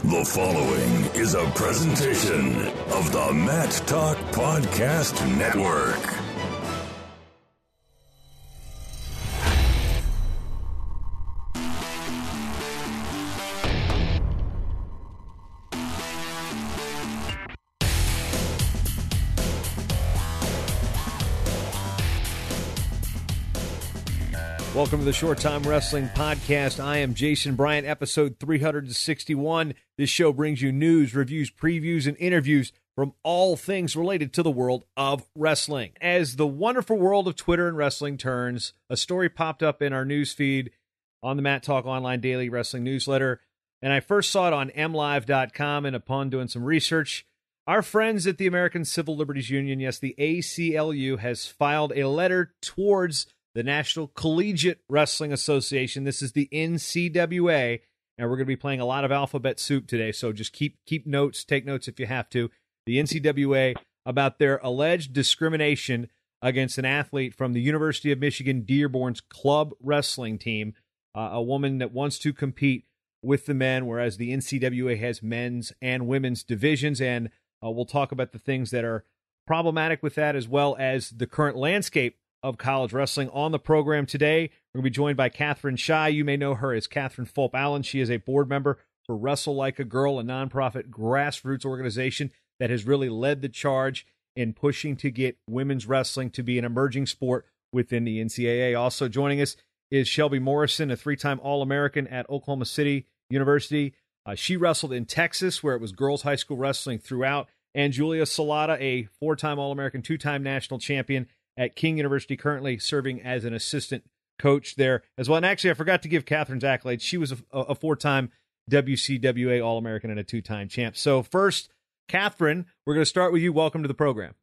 The following is a presentation of the Matt Talk Podcast Network. Welcome to the Short Time Wrestling Podcast. I am Jason Bryant, episode 361. This show brings you news, reviews, previews, and interviews from all things related to the world of wrestling. As the wonderful world of Twitter and wrestling turns, a story popped up in our news feed on the Matt Talk Online Daily Wrestling Newsletter, and I first saw it on mlive.com, and upon doing some research, our friends at the American Civil Liberties Union, yes, the ACLU, has filed a letter towards the National Collegiate Wrestling Association. This is the NCWA, and we're going to be playing a lot of alphabet soup today, so just keep notes, take notes if you have to. The NCWA about their alleged discrimination against an athlete from the University of Michigan Dearborn's club wrestling team, a woman that wants to compete with the men, whereas the NCWA has men's and women's divisions, and we'll talk about the things that are problematic with that, as well as the current landscape of college wrestling. On the program today, we're going to be joined by Catherine Shy. You may know her as Catherine Fulp-Allen. She is a board member for Wrestle Like a Girl, a nonprofit grassroots organization that has really led the charge in pushing to get women's wrestling to be an emerging sport within the NCAA. Also joining us is Shelby Morrison, a three-time All-American at Oklahoma City University. She wrestled in Texas, where it was girls high school wrestling throughout. And Julia Salata, a four-time All-American, two-time national champion at King University, currently serving as an assistant coach there as well. And actually, I forgot to give Catherine's accolades. She was a four-time WCWA All-American and a two-time champ. So first, Catherine, we're going to start with you. Welcome to the program.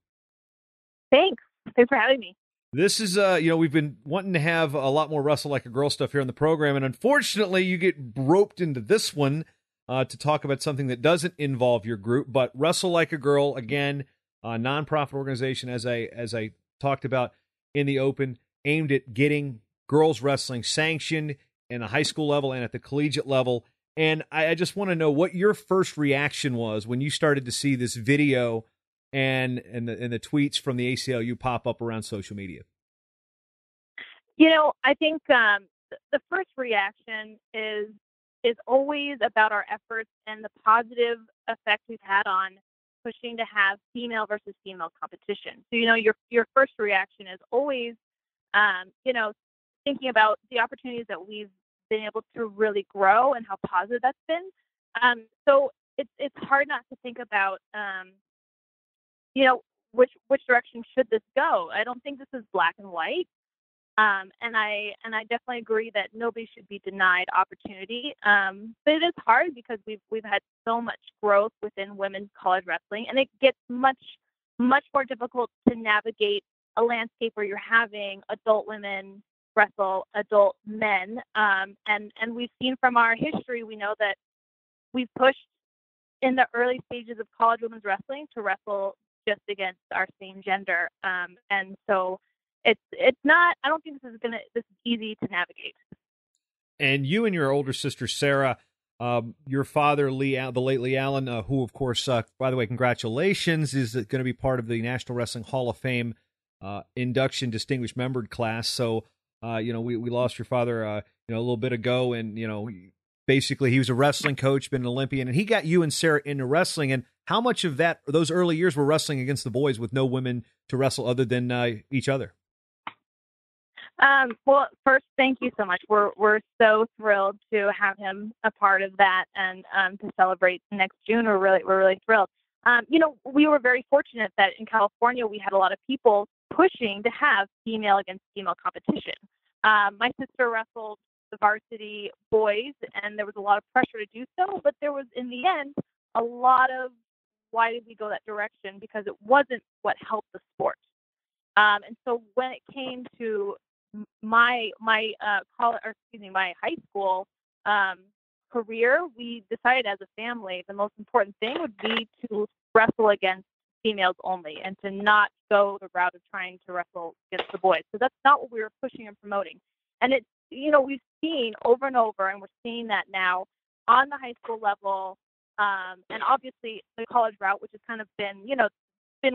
Thanks. Thanks for having me. This is, we've been wanting to have a lot more Wrestle Like a Girl stuff here on the program, and unfortunately, you get roped into this one to talk about something that doesn't involve your group. But Wrestle Like a Girl, again, a nonprofit organization, as I talked about in the open, aimed at getting girls wrestling sanctioned in a high school level and at the collegiate level. And I just want to know what your first reaction was when you started to see this video and the tweets from the ACLU pop up around social media. You know, I think the first reaction is always about our efforts and the positive effect we've had on pushing to have female versus female competition. So, you know, your first reaction is always, thinking about the opportunities that we've been able to really grow and how positive that's been. So it's hard not to think about, which direction should this go? I don't think this is black and white. And I definitely agree that nobody should be denied opportunity. But it is hard because we've had so much growth within women's college wrestling, and it gets much more difficult to navigate a landscape where you're having adult women wrestle adult men. And we've seen from our history, we know that we've pushed in the early stages of college women's wrestling to wrestle just against our same gender. And so it's not, I don't think this is easy to navigate. And you and your older sister, Sarah, your father, the late Lee Allen, who, of course, by the way, congratulations, is going to be part of the National Wrestling Hall of Fame induction distinguished member class. So, we lost your father, a little bit ago, and, basically he was a wrestling coach, been an Olympian, and he got you and Sarah into wrestling. And how much of those early years were wrestling against the boys with no women to wrestle other than each other? Well, first, thank you so much. We're so thrilled to have him a part of that, and to celebrate next June. We're really thrilled. We were very fortunate that in California we had a lot of people pushing to have female against female competition. My sister wrestled the varsity boys, and there was a lot of pressure to do so, but there was, in the end, a lot of why did we go that direction, because it wasn't what helped the sport. And so when it came to my high school career, we decided as a family the most important thing would be to wrestle against females only and to not go the route of trying to wrestle against the boys. So that's not what we were pushing and promoting. And it's, we've seen over and over, and we're seeing that now on the high school level, And obviously the college route, which has kind of been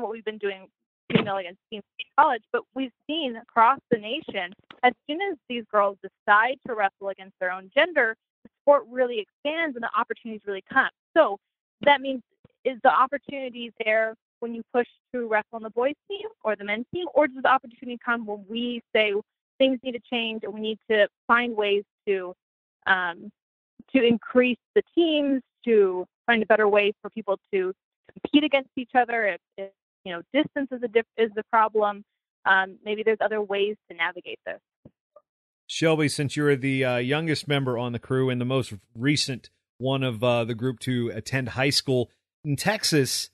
what we've been doing female against female in college, but we've seen across the nation, as soon as these girls decide to wrestle against their own gender, the sport really expands and the opportunities really come. So that means, is the opportunity there when you push to wrestle on the boys team or the men's team, or does the opportunity come when we say things need to change and we need to find ways to increase the teams, to find a better way for people to compete against each other? If distance is the problem, maybe there's other ways to navigate this. Shelby, since you're the youngest member on the crew and the most recent one of the group to attend high school in Texas,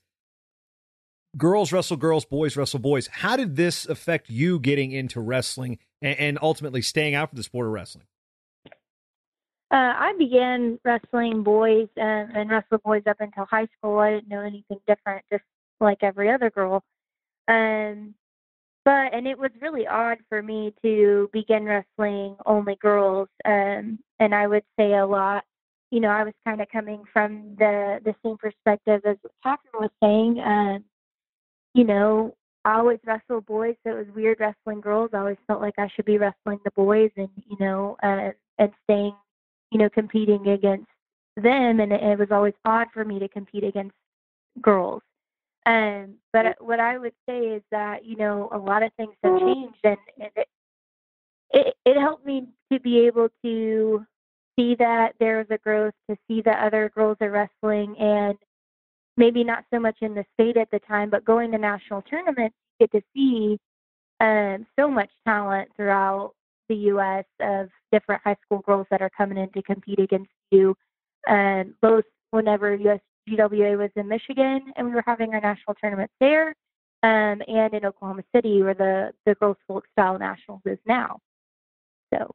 girls wrestle girls, boys wrestle boys. How did this affect you getting into wrestling and ultimately staying out for the sport of wrestling? I began wrestling boys and wrestled boys up until high school. I didn't know anything different, just like every other girl. And it was really odd for me to begin wrestling only girls. And I would say a lot, I was kind of coming from the same perspective as Catherine was saying. I always wrestled boys, so it was weird wrestling girls. I always felt like I should be wrestling the boys and staying, competing against them. And it was always odd for me to compete against girls. But what I would say is that, a lot of things have changed, and it helped me to be able to see that there was a growth, to see that other girls are wrestling, and maybe not so much in the state at the time, but going to national tournaments, you get to see so much talent throughout the U.S. of different high school girls that are coming in to compete against you, both whenever USGWA was in Michigan and we were having our national tournament there, and in Oklahoma City where the girls folk style nationals is now. So,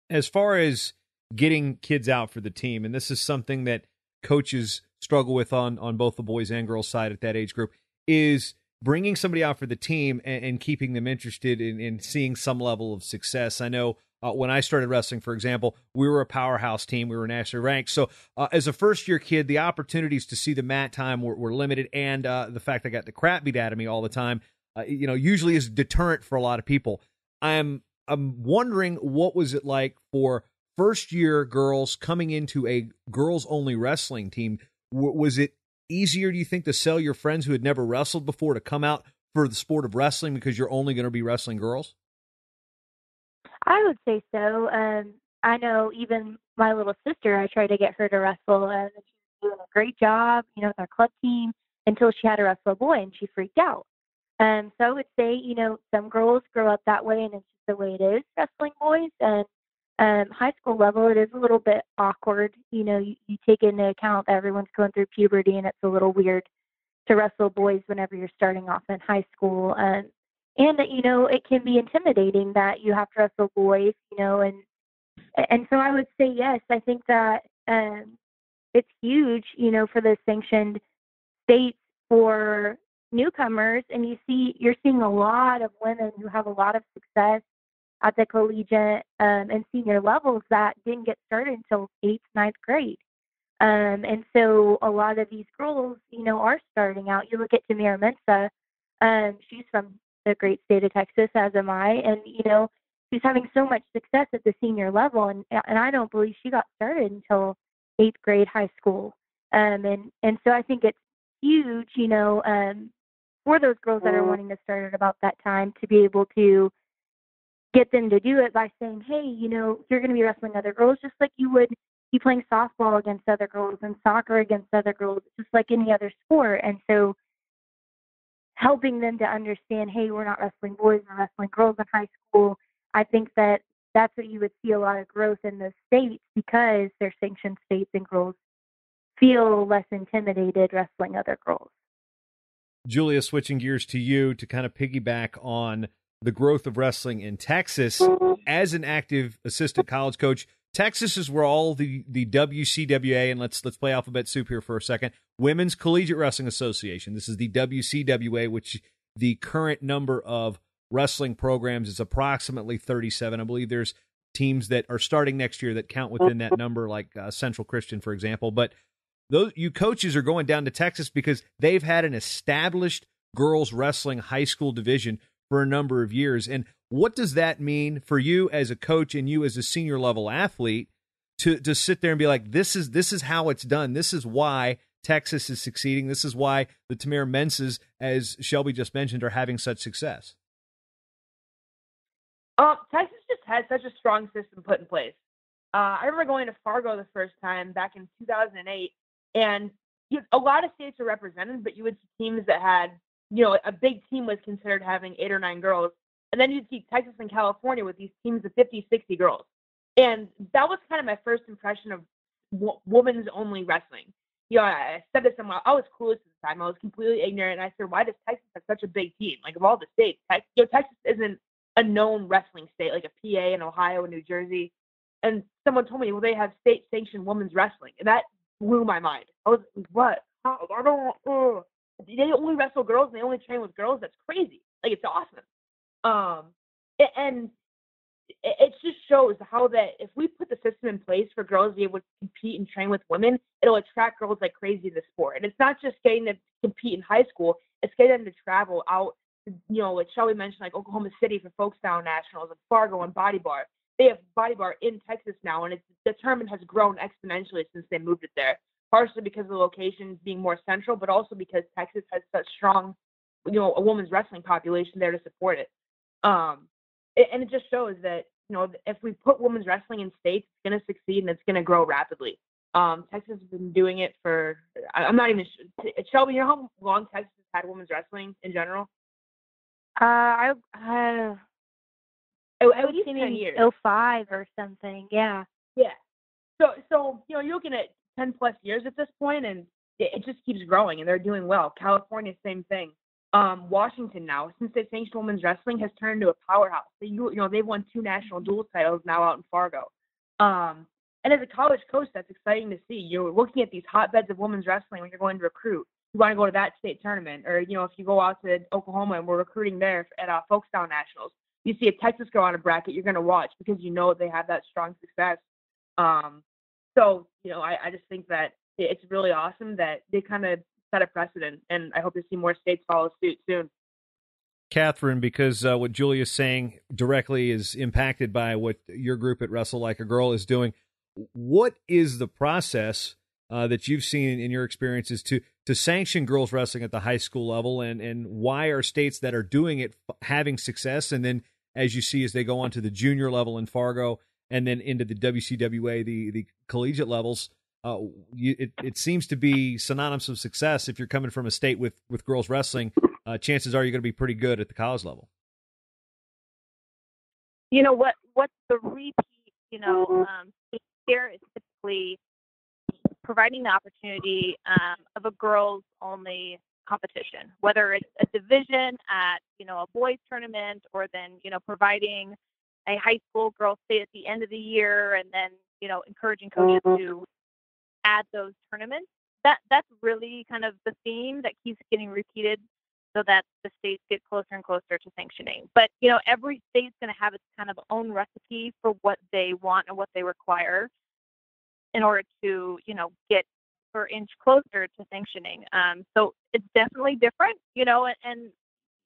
as far as getting kids out for the team, and this is something that coaches struggle with on both the boys and girls side at that age group, is bringing somebody out for the team and keeping them interested in seeing some level of success. I know when I started wrestling, for example, we were a powerhouse team. We were nationally ranked. So as a first-year kid, the opportunities to see the mat time were limited, and the fact I got the crap beat out of me all the time, usually is a deterrent for a lot of people. I'm wondering, what was it like for first-year girls coming into a girls-only wrestling team? Was it easier, do you think, to sell your friends who had never wrestled before to come out for the sport of wrestling because you're only going to be wrestling girls? I would say so. I know even my little sister, I tried to get her to wrestle, and she was doing a great job, with our club team, until she had to wrestle a boy, and she freaked out. So I would say, some girls grow up that way, and it's just the way it is, wrestling boys. And high school level, it is a little bit awkward. You take into account that everyone's going through puberty, and it's a little weird to wrestle boys whenever you're starting off in high school. And it can be intimidating that you have to wrestle boys, and so I would say yes. I think that it's huge, for the sanctioned states for newcomers, and you're seeing a lot of women who have a lot of success at the collegiate and senior levels that didn't get started until 8th, 9th grade. And so a lot of these girls, are starting out. You look at Tamira Mensah, she's from the great state of Texas, as am I, and, she's having so much success at the senior level, and I don't believe she got started until 8th grade high school. And so I think it's huge, for those girls that are wanting to start at about that time, to be able to get them to do it by saying, hey, you're going to be wrestling other girls just like you would be playing softball against other girls and soccer against other girls, just like any other sport. And so helping them to understand, hey, we're not wrestling boys, we're wrestling girls in high school. I think that's what you would see a lot of growth in those states, because they're sanctioned states and girls feel less intimidated wrestling other girls. Julia, switching gears to you to kind of piggyback on the growth of wrestling in Texas. As an active assistant college coach, Texas is where all the WCWA, and let's play alphabet soup here for a second, Women's Collegiate Wrestling Association. This is the WCWA, which the current number of wrestling programs is approximately 37. I believe there's teams that are starting next year that count within that number, like Central Christian, for example. But you coaches are going down to Texas because they've had an established girls wrestling high school division for a number of years. And what does that mean for you as a coach and you as a senior level athlete to sit there and be like, this is how it's done. This is why Texas is succeeding. This is why the Tamir Menses, as Shelby just mentioned, are having such success. Texas just had such a strong system put in place. I remember going to Fargo the first time back in 2008, and a lot of states are represented, but you would see teams that had, a big team was considered having 8 or 9 girls. And then you'd see Texas and California with these teams of 50, 60 girls. And that was kind of my first impression of women's only wrestling. I said to someone, I was clueless at the time. I was completely ignorant. And I said, why does Texas have such a big team? Like, of all the states, Texas isn't a known wrestling state like a PA and Ohio and New Jersey. And someone told me, well, they have state-sanctioned women's wrestling. And that blew my mind. I was like, what? How? I don't They only wrestle girls and they only train with girls? That's crazy. Like, it's awesome. And it just shows how that if we put the system in place for girls to be able to compete and train with women, it'll attract girls like crazy to the sport. And it's not just getting them to compete in high school, it's getting them to travel out, like Shelby mentioned, like Oklahoma City for Folkstown Nationals and Fargo and Body Bar. They have Body Bar in Texas now, and the tournament has grown exponentially since they moved it there, partially because of the location being more central, but also because Texas has such strong, a women's wrestling population there to support it. And it just shows that, if we put women's wrestling in states, it's going to succeed and it's going to grow rapidly. Texas has been doing it for, I'm not even sure. Shelby, you know how long Texas has had women's wrestling in general? I At least 10 years. 05 or something, yeah. Yeah. So you're looking at 10 plus years at this point, and it just keeps growing, and they're doing well. California, same thing. Washington now, since they sanctioned women's wrestling, has turned into a powerhouse. They've won 2 national dual titles now out in Fargo. And as a college coach, that's exciting to see. You're looking at these hotbeds of women's wrestling when you're going to recruit. You want to go to that state tournament, or if you go out to Oklahoma and we're recruiting there at Folkstown Nationals, you see a Texas girl on a bracket you're going to watch because they have that strong success. So I just think that it's really awesome that they kind of set a precedent, and I hope to see more states follow suit soon. Catherine, because what Julia's saying directly is impacted by what your group at Wrestle Like a Girl is doing, what is the process that you've seen in your experiences to sanction girls wrestling at the high school level, and why are states that are doing it having success, and then as you see as they go on to the junior level in Fargo and then into the WCWA, the collegiate levels, it seems to be synonymous of success. If you're coming from a state with girls wrestling, chances are you're going to be pretty good at the college level. What's the repeat, here is typically providing the opportunity of a girls only competition, whether it's a division at, a boys tournament, or then, providing a high school girls state at the end of the year, and then, encouraging coaches to add those tournaments. That's really kind of the theme that keeps getting repeated, so that the states get closer and closer to sanctioning. But, every state's going to have its kind of own recipe for what they want and what they require in order to, get per inch closer to sanctioning. So it's definitely different, and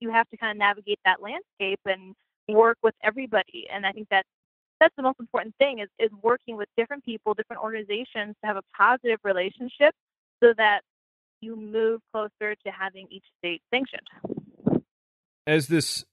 you have to kind of navigate that landscape and work with everybody. And I think that's the most important thing is working with different people, different organizations to have a positive relationship so that you move closer to having each state sanctioned. As this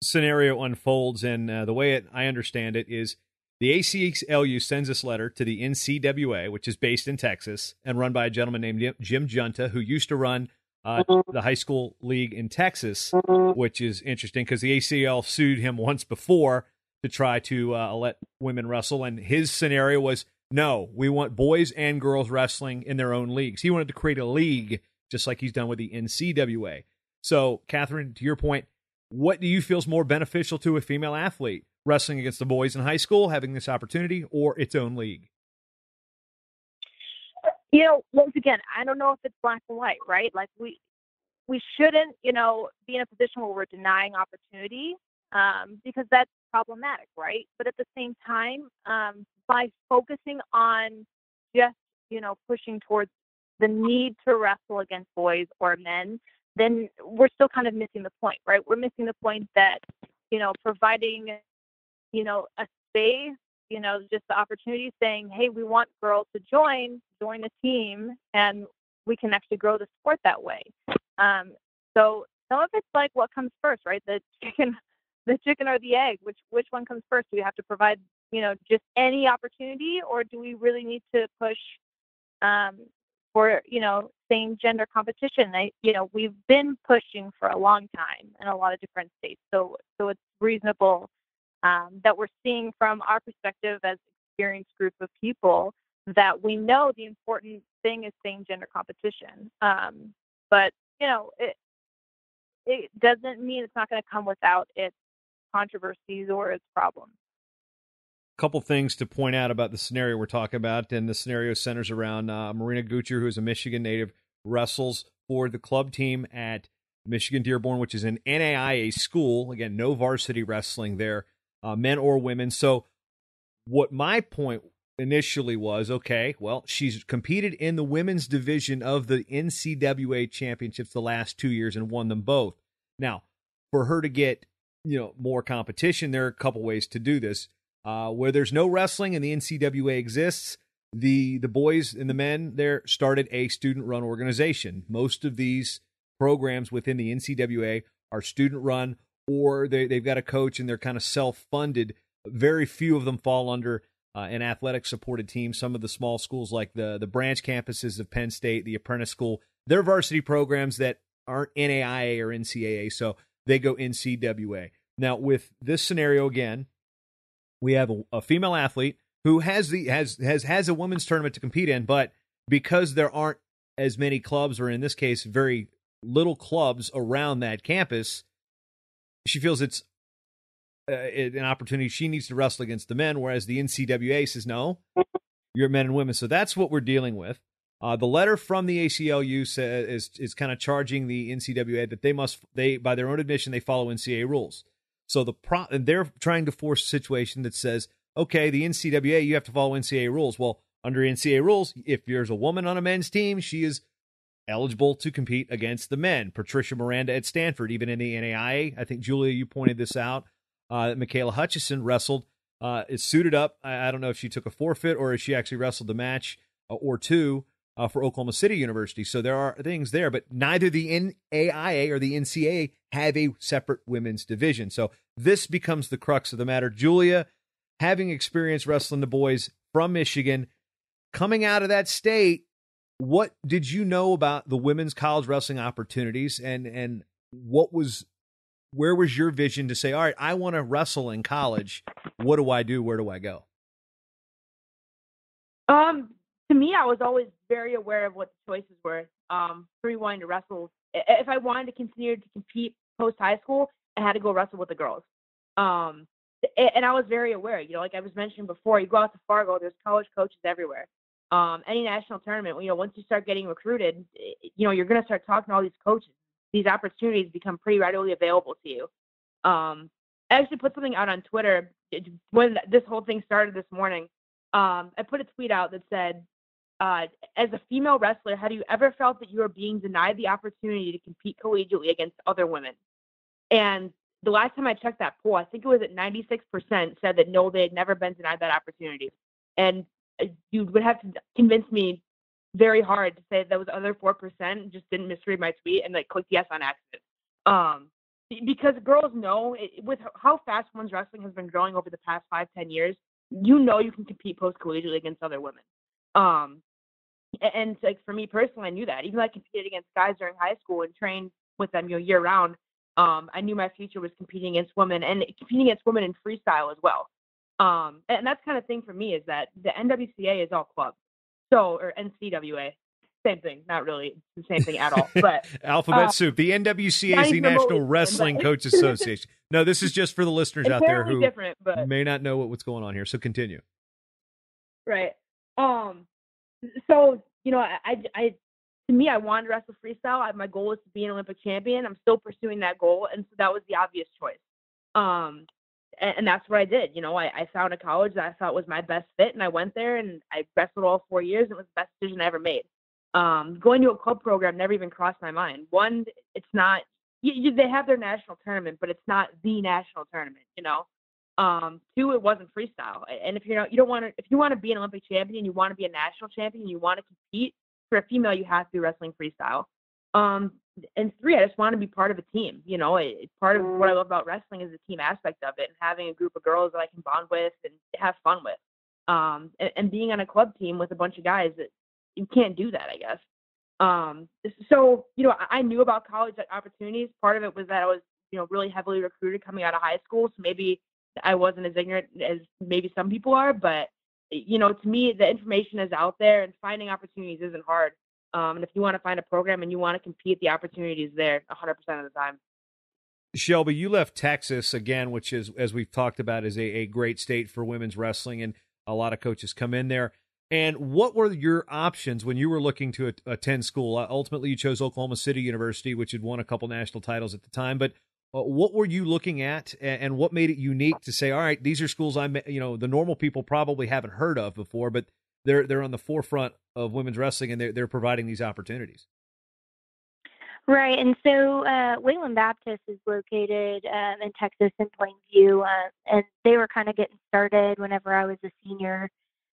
scenario unfolds, and the way I understand it is the ACLU sends this letter to the NCWA, which is based in Texas and run by a gentleman named Jim Junta, who used to run the high school league in Texas, which is interesting because the ACL sued him once before to try to let women wrestle, and his scenario was, no, we want boys and girls wrestling in their own leagues. He wanted to create a league just like he's done with the NCWA. So, Catherine, to your point, what do you feel is more beneficial to a female athlete, wrestling against the boys in high school, having this opportunity, or its own league? Once again, I don't know if it's black and white, right? Like we shouldn't, be in a position where we're denying opportunity because that's problematic, right? But at the same time, by focusing on just, pushing towards the need to wrestle against boys or men, then we're still kind of missing the point, right? We're missing the point that, providing, a space, just the opportunity, saying, hey, we want girls to join a team, and we can actually grow the sport that way. So some of it's like what comes first, right? The chicken or the egg, which one comes first? Do we have to provide, just any opportunity, or do we really need to push for, same gender competition? We've been pushing for a long time in a lot of different states. So it's reasonable that we're seeing from our perspective as experienced group of people that we know the important thing is same gender competition. But, it doesn't mean it's not going to come without its controversies or its problems. Couple things to point out about the scenario we're talking about, and the scenario centers around Marina Gutcher, who is a Michigan native, wrestles for the club team at Michigan Dearborn, which is an NAIA school. Again, no varsity wrestling there, men or women. So what my point initially was, okay, well, she's competed in the women's division of the NCAA championships the last 2 years and won them both. Now, for her to get, more competition, there are a couple ways to do this. Where there's no wrestling and the NCAA exists, the boys and the men there started a student-run organization. Most of these programs within the NCAA are student-run, or they've got a coach and they're kind of self-funded. Very few of them fall under an athletic-supported team. Some of the small schools, like the branch campuses of Penn State, the Apprentice School, they're varsity programs that aren't NAIA or NCAA, so they go NCAA. Now, with this scenario again, we have a female athlete who has a women's tournament to compete in, but because there aren't as many clubs, or in this case, very little clubs around that campus, she feels it's an opportunity. She needs to wrestle against the men, whereas the NCAA says, no, you're men and women. So that's what we're dealing with. The letter from the ACLU is kind of charging the NCAA that they by their own admission, they follow NCAA rules. So they're trying to force a situation that says, okay, the NCAA, you have to follow NCAA rules. Well, under NCAA rules, if there's a woman on a men's team, she is eligible to compete against the men. Patricia Miranda at Stanford, even in the NAIA, I think, Julia, you pointed this out. Michaela Hutchison wrestled, is suited up. I don't know if she took a forfeit or if she actually wrestled the match or two for Oklahoma City University. So there are things there, but neither the NAIA or the NCAA have a separate women's division. So this becomes the crux of the matter. Julia, having experienced wrestling the boys from Michigan, coming out of that state, what did you know about the women's college wrestling opportunities, and where was your vision to say, all right, I want to wrestle in college. What do I do? Where do I go? To me, I was always very aware of what the choices were for me wanting to wrestle. If I wanted to continue to compete post-high school, I had to go wrestle with the girls. And I was very aware, like I was mentioning before, you go out to Fargo, there's college coaches everywhere. Any national tournament, once you start getting recruited, you're going to start talking to all these coaches. These opportunities become pretty readily available to you. I actually put something out on Twitter when this whole thing started this morning. I put a tweet out that said, as a female wrestler, have you ever felt that you are being denied the opportunity to compete collegiately against other women? And the last time I checked that poll, I think it was at 96% said that no, they had never been denied that opportunity. And you would have to convince me very hard to say that was other 4% just didn't misread my tweet and click yes on accident. Because girls know with how fast women's wrestling has been growing over the past 5-10 years, you can compete post-collegiately against other women. And for me personally, I knew that. Even though I competed against guys during high school and trained with them, year round, I knew my future was competing against women and competing against women in freestyle as well. And that's kind of thing for me is that the NWCA is all clubs. Or NCWA, same thing. Not really the same thing at all. But alphabet soup. The NWCA is the National Wrestling Coach Association. No, this is just for the listeners out there who may not know what's going on here. So continue. Right. So I to me, I wanted to wrestle freestyle. My goal was to be an Olympic champion. I'm still pursuing that goal, and so that was the obvious choice. And that's what I did. I found a college that I thought was my best fit, and I went there and I wrestled all 4 years. And it was the best decision I ever made. Going to a club program never even crossed my mind. One, it's not, they have their national tournament, but it's not the national tournament, you know. Two, it wasn't freestyle. And if you don't want to, if you want to be an Olympic champion, you want to be a national champion, you want to compete, for a female, you have to be wrestling freestyle. And three, I just want to be part of a team. You know, it's part of what I love about wrestling is the team aspect of it and having a group of girls that I can bond with and have fun with. And being on a club team with a bunch of guys that you can't do that, I guess. So, you know, I knew about college opportunities. Part of it was that I was, you know, really heavily recruited coming out of high school. So maybe I wasn't as ignorant as maybe some people are, but, you know, to me, the information is out there and finding opportunities isn't hard. And if you want to find a program and you want to compete, the opportunity is there 100% of the time. Shelby, you left Texas again, which is, as we've talked about, is a great state for women's wrestling, and a lot of coaches come in there. And what were your options when you were looking to attend school? Ultimately, you chose Oklahoma City University, which had won a couple national titles at the time. But what were you looking at, and what made it unique to say, all right, these are schools the normal people probably haven't heard of before, but they're on the forefront of women's wrestling, and they're providing these opportunities. Right, and so Wayland Baptist is located in Texas in Plainview, and they were kind of getting started whenever I was a senior.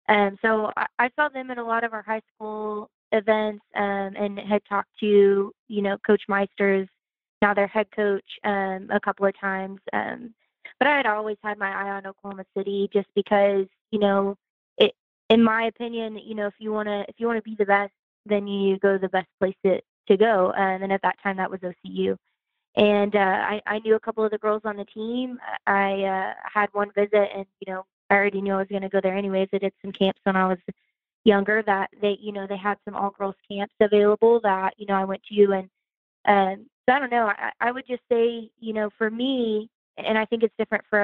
So I saw them at a lot of our high school events, and had talked to, you know, Coach Meisters, now their head coach, a couple of times. But I had always had my eye on Oklahoma City just because, you know, in my opinion, you know, if you want to be the best, then you go to the best place to go. And at that time, that was OCU. And I knew a couple of the girls on the team. I had one visit, and, you know, I already knew I was going to go there anyways. I did some camps when I was younger that they had some all-girls camps available that, you know, I went to. And so I don't know. I would just say, you know, for me, and I think it's different for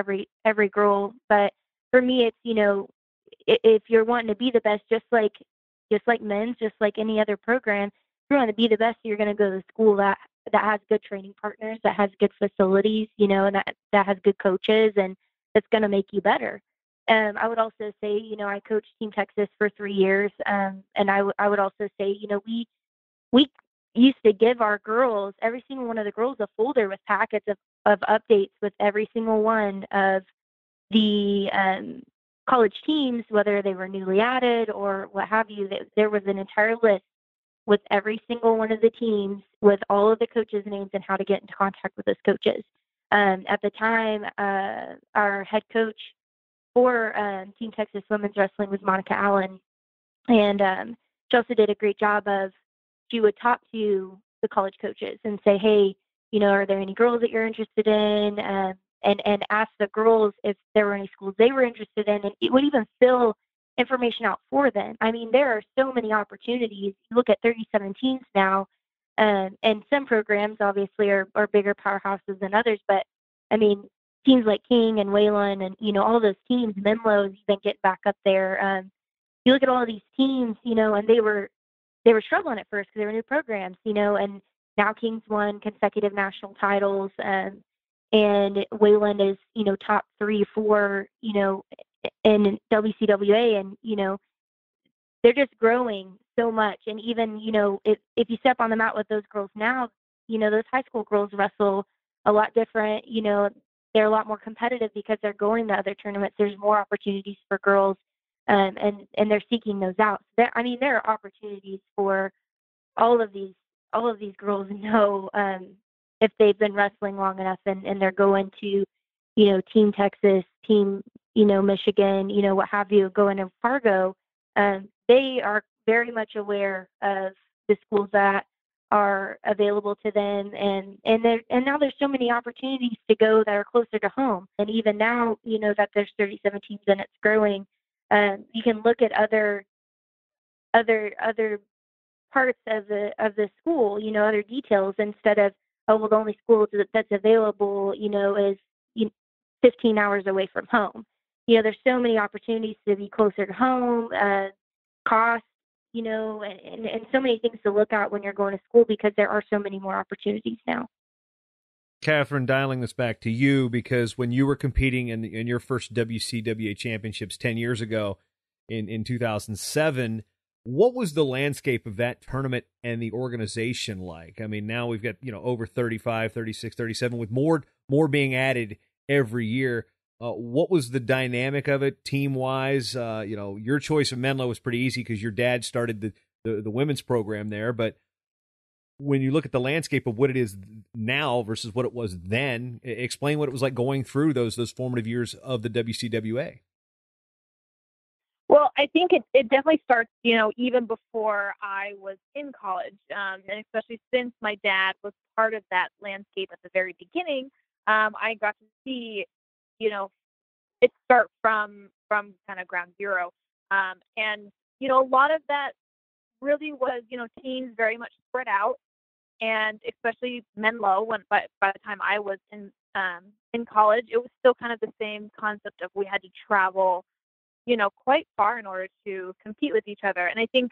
every girl, but for me, it's, you know, if you're wanting to be the best, just like men's, just like any other program, if you want to be the best, you're going to go to school that has good training partners, that has good facilities, you know, and that has good coaches, and that's going to make you better. I would also say, you know, I coached Team Texas for 3 years, and I would also say, you know, we used to give our girls, every single one of the girls, a folder with packets of updates with every single one of the college teams, whether they were newly added or what have you. There was an entire list with every single one of the teams, with all of the coaches' names and how to get into contact with those coaches. At the time, our head coach for Team Texas Women's Wrestling was Monica Allen, and she also did a great job of, she would talk to the college coaches and say, hey, you know, are there any girls that you're interested in? And ask the girls if there were any schools they were interested in, and it would even fill information out for them. I mean, there are so many opportunities. You look at 37 teams now, and some programs obviously are bigger powerhouses than others, but I mean, teams like King and Wayland and, you know, all those teams, Menlo's even get back up there. You look at all of these teams, you know, and they were struggling at first because they were new programs, you know, and now King's won consecutive national titles, and Wayland is, you know, top 3, 4, you know, in WCWA, and, you know, they're just growing so much. And even, you know, if you step on the mat with those girls now, you know, those high school girls wrestle a lot different. You know, they're a lot more competitive because they're going to other tournaments. There's more opportunities for girls, and they're seeking those out. There are opportunities for all of these girls know, if they've been wrestling long enough and they're going to, you know, Team Texas, Team, you know, Michigan, you know, what have you, going to Fargo, they are very much aware of the schools that are available to them, and now there's so many opportunities to go that are closer to home. And even now, you know, that there's 37 teams and it's growing, you can look at other parts of the school, you know, other details, instead of, oh, well, the only school that's available, you know, is 15 hours away from home. You know, there's so many opportunities to be closer to home, cost, you know, and so many things to look at when you're going to school, because there are so many more opportunities now. Catherine, dialing this back to you, because when you were competing in your first WCWA championships 10 years ago in 2007, What was the landscape of that tournament and the organization like? I mean, now we've got, over 35, 36, 37 with more being added every year. What was the dynamic of it team-wise? Your choice of Menlo was pretty easy because your dad started the women's program there. But when you look at the landscape of what it is now versus what it was then, explain what it was like going through those formative years of the WCWA. Well, I think it definitely starts, even before I was in college, and especially since my dad was part of that landscape at the very beginning. I got to see, it start from kind of ground zero, and a lot of that really was, teams very much spread out, and especially Menlo. By the time I was in college, it was still kind of the same concept of we had to travel quite far in order to compete with each other. And I think,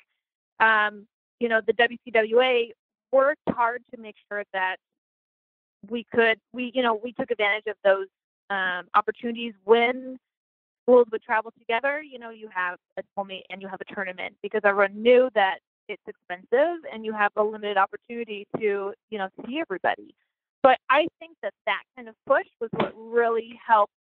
the WCWA worked hard to make sure that we took advantage of those opportunities when schools would travel together. You have a tournament and you have a tournament because everyone knew that it's expensive and you have a limited opportunity to, see everybody. But I think that kind of push was what really helped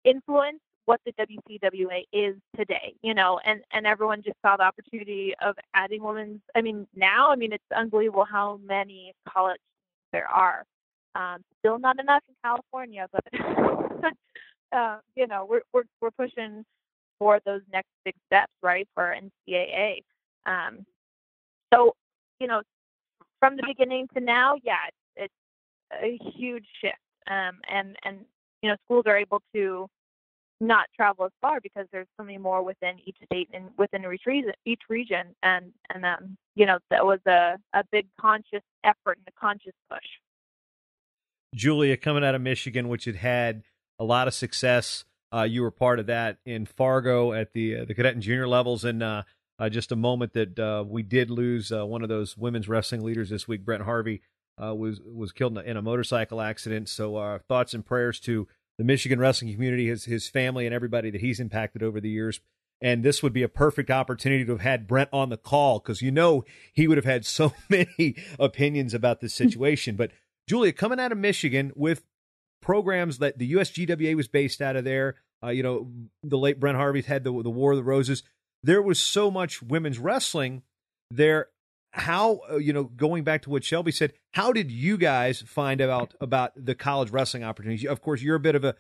influence what the WCWA is today, and everyone just saw the opportunity of adding women's. It's unbelievable how many college teams there are. Still not enough in California, but we're pushing for those next big steps, right, for NCAA. So, from the beginning to now, yeah, it's a huge shift, and schools are able to not travel as far because there's so many more within each state and within each region, and that was a big conscious effort and a conscious push. Julia, coming out of Michigan, which had a lot of success, you were part of that in Fargo at the cadet and junior levels, and just a moment that we did lose one of those women's wrestling leaders this week. Brent Harvey was killed in a motorcycle accident. So our thoughts and prayers to the Michigan wrestling community, his family, and everybody that he's impacted over the years. And this would be a perfect opportunity to have had Brent on the call because he would have had so many opinions about this situation. But Julia, coming out of Michigan with programs that the USGWA was based out of there, the late Brent Harvey's had the War of the Roses. There was so much women's wrestling there. How, going back to what Shelby said, how did you guys find out about the college wrestling opportunities? Of course, you're a bit of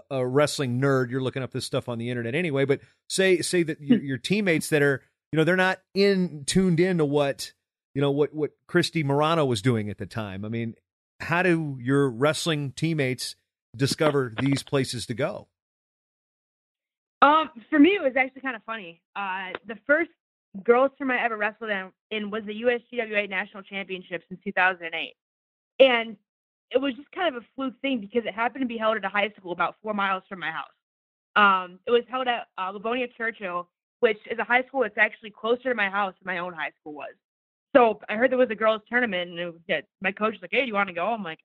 a wrestling nerd. You're looking up this stuff on the internet anyway, but say that your teammates that are, they're not tuned in to what Christy Morano was doing at the time. I mean, how do your wrestling teammates discover these places to go? For me, it was actually kind of funny. The first girls tournament I ever wrestled in was the USGWA National Championships in 2008. And it was just kind of a fluke thing because it happened to be held at a high school about 4 miles from my house. It was held at Livonia Churchill, which is a high school that's actually closer to my house than my own high school was. So I heard there was a girls tournament, and my coach was like, "Hey, do you want to go?" I'm like,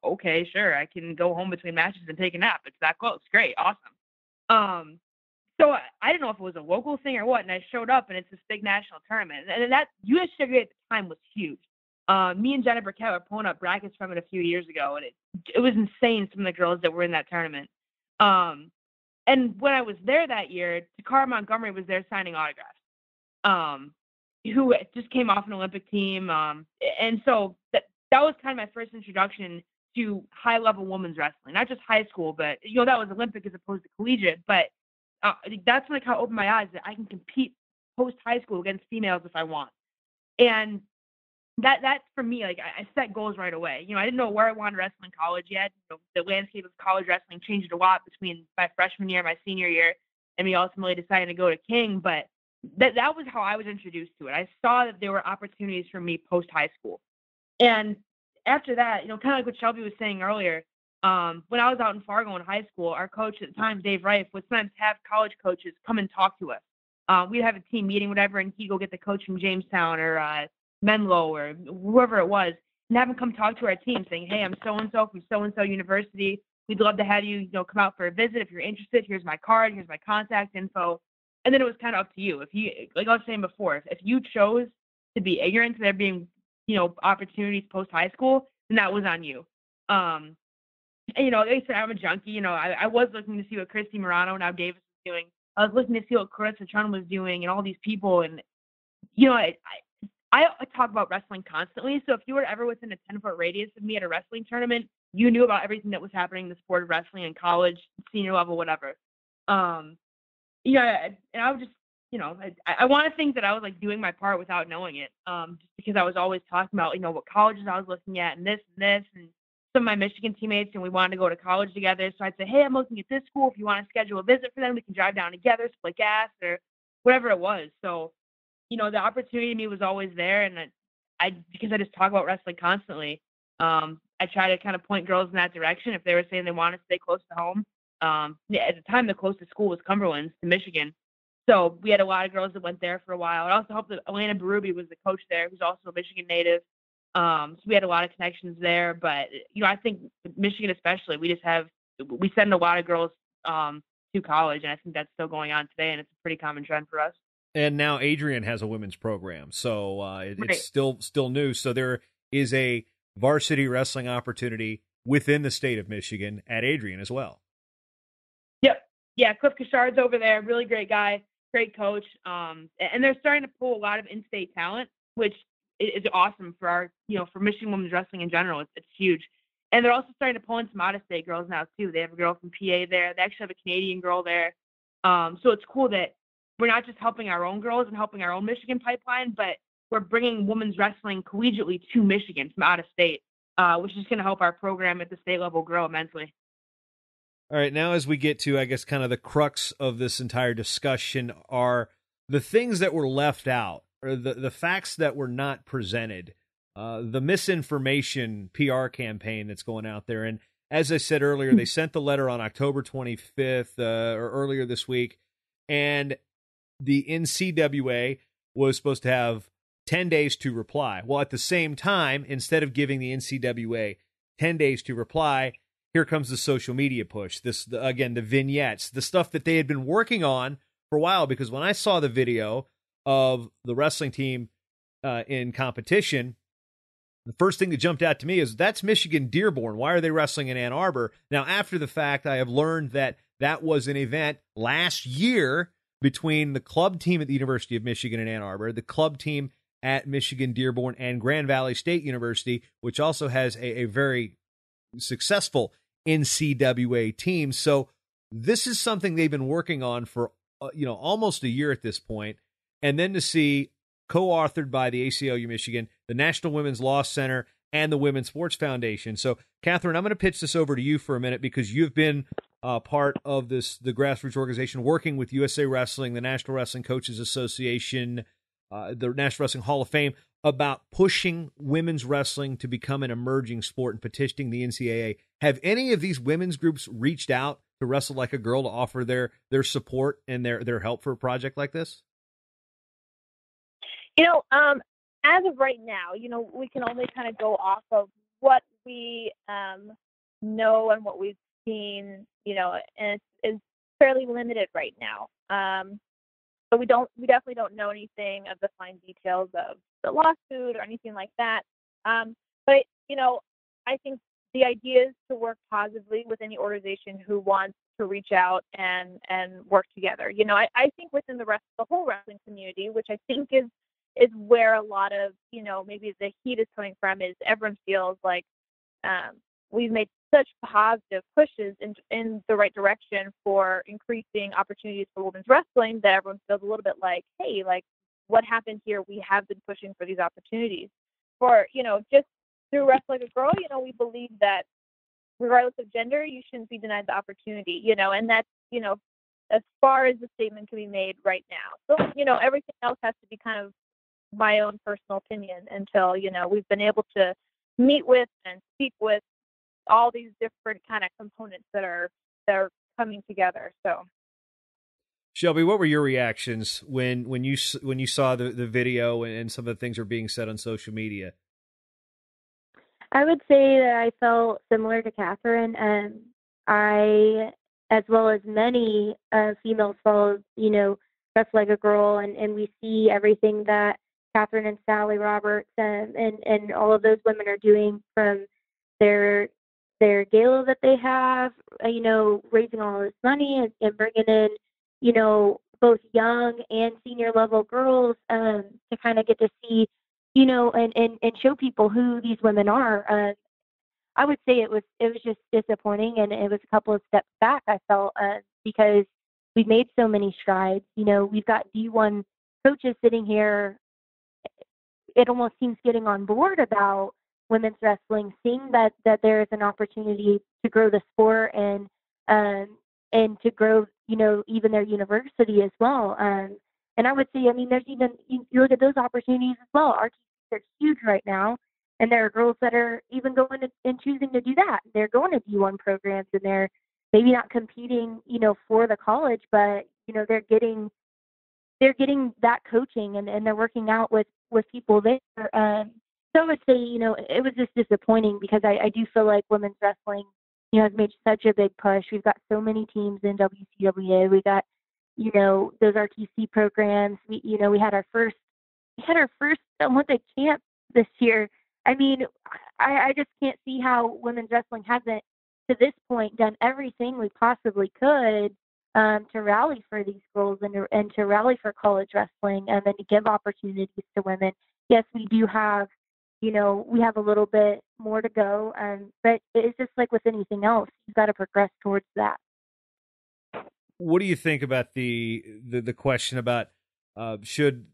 "Okay, sure. I can go home between matches and take a nap. It's that close. Great. Awesome." So I didn't know if it was a local thing or what, and I showed up, and it's this big national tournament. And that USGWA at the time was huge. Me and Jenna Burkett were pulling up brackets from it a few years ago, and it was insane, some of the girls that were in that tournament. And when I was there that year, Takara Montgomery was there signing autographs, who just came off an Olympic team. And so that was kind of my first introduction to high-level women's wrestling. Not just high school, but, that was Olympic as opposed to collegiate, but that's when I kind of opened my eyes that I can compete post-high school against females if I want. And that for me, like, I set goals right away. I didn't know where I wanted to wrestle in college yet. The landscape of college wrestling changed a lot between my freshman year and my senior year, and me ultimately deciding to go to King. But that was how I was introduced to it. I saw that there were opportunities for me post-high school. And after that, kind of like what Shelby was saying earlier, when I was out in Fargo in high school, our coach at the time, Dave Reif, would sometimes have college coaches come and talk to us. We'd have a team meeting, whatever, and he'd go get the coach from Jamestown or Menlo or whoever it was, and have him come talk to our team saying, "Hey, I'm so-and-so from so-and-so university. We'd love to have you, come out for a visit. If you're interested, here's my card, here's my contact info." And then it was kind of up to you. If you, like I was saying before, if you chose to be ignorant to there being, opportunities post high school, then that was on you. And, like I said, I'm a junkie. I was looking to see what Christy Morano, now Davis, was doing. I was looking to see what Carissa Chun was doing and all these people. And, I talk about wrestling constantly. So if you were ever within a 10-foot radius of me at a wrestling tournament, you knew about everything that was happening in the sport of wrestling in college, senior level, whatever. And I would just, I want to think that I was like doing my part without knowing it, just because I was always talking about, what colleges I was looking at and this, and some of my Michigan teammates, and we wanted to go to college together. So I'd say, hey, I'm looking at this school. If you want to schedule a visit for them, we can drive down together, split gas, or whatever it was. So, the opportunity to me was always there. And because I just talk about wrestling constantly, I try to kind of point girls in that direction. If they were saying they want to stay close to home, at the time, the closest school was Cumberland's to Michigan. So we had a lot of girls that went there for a while. It also helped that Elena Berube was the coach there, who's also a Michigan native. So we had a lot of connections there. But, I think Michigan especially, we send a lot of girls to college, and I think that's still going on today, and it's a pretty common trend for us. And now Adrian has a women's program, so Right. it's still new. So there is a varsity wrestling opportunity within the state of Michigan at Adrian as well. Yep. Yeah, Cliff Kashard's over there, really great guy, great coach. And they're starting to pull a lot of in-state talent, which is awesome for our, for Michigan women's wrestling in general. It's huge. And they're also starting to pull in some out-of-state girls now, too. They have a girl from PA there. They actually have a Canadian girl there. So it's cool that we're not just helping our own girls and helping our own Michigan pipeline, but we're bringing women's wrestling collegiately to Michigan from out of state, which is going to help our program at the state level grow immensely. All right, now as we get to, I guess, kind of the crux of this entire discussion are the things that were left out, or the facts that were not presented, the misinformation PR campaign that's going out there. And as I said earlier, they sent the letter on October 25th or earlier this week, and the NCAA was supposed to have 10 days to reply. Well, at the same time, instead of giving the NCAA 10 days to reply, here comes the social media push. Again, the vignettes, the stuff that they had been working on for a while, because when I saw the video of the wrestling team in competition, the first thing that jumped out to me is that's Michigan Dearborn. Why are they wrestling in Ann Arbor? Now, after the fact, I have learned that was an event last year between the club team at the University of Michigan in Ann Arbor, the club team at Michigan Dearborn, and Grand Valley State University, which also has a very successful NCAA team. So this is something they've been working on for almost a year at this point. And then to see co-authored by the ACLU Michigan, the National Women's Law Center, and the Women's Sports Foundation. So, Catherine, I'm going to pitch this over to you for a minute because you've been part of the grassroots organization working with USA Wrestling, the National Wrestling Coaches Association, the National Wrestling Hall of Fame, about pushing women's wrestling to become an emerging sport and petitioning the NCAA. Have any of these women's groups reached out to Wrestle Like a Girl to offer their support and their help for a project like this? As of right now, we can only kind of go off of what we know and what we've seen, and it's fairly limited right now. So we definitely don't know anything of the fine details of the lawsuit or anything like that. But I think the idea is to work positively with any organization who wants to reach out and work together. I think within the whole wrestling community, which I think is where a lot of, maybe the heat is coming from, is everyone feels like we've made such positive pushes in the right direction for increasing opportunities for women's wrestling that everyone feels a little bit like, hey, like, what happened here? We have been pushing for these opportunities. For, just through Wrestle Like a Girl, we believe that regardless of gender, you shouldn't be denied the opportunity, and that's, as far as the statement can be made right now. So, everything else has to be kind of my own personal opinion until, we've been able to meet with and speak with all these different kind of components that are coming together. So, Shelby, what were your reactions when you saw the video and some of the things are being said on social media? I would say that I felt similar to Catherine, and I, as well as many females, followed, wrestle like a girl, and we see everything that Catherine and Sally Roberts and all of those women are doing from their gala that they have, raising all this money and bringing in, both young and senior level girls to kind of get to see, and show people who these women are. I would say it was just disappointing, and it was a couple of steps back, I felt, because we've made so many strides. We've got D1 coaches sitting here. It almost seems getting on board about women's wrestling, seeing that there is an opportunity to grow the sport and to grow, even their university as well. And I would say, there's even, you look at those opportunities as well. RTCs are huge right now. And there are girls that are even going and choosing to do that. They're going to D1 programs, and they're maybe not competing, for the college, but they're getting that coaching, and they're working out with people there. So I would say, it was just disappointing, because I do feel like women's wrestling, has made such a big push. We've got so many teams in WCWA. We got, those RTC programs. We had our first Olympic champ this year. I just can't see how women's wrestling hasn't, to this point, done everything we possibly could to rally for these girls and to rally for college wrestling, and then to give opportunities to women. Yes, we do have, we have a little bit more to go, but it's just like with anything else, you've got to progress towards that. What do you think about the question about should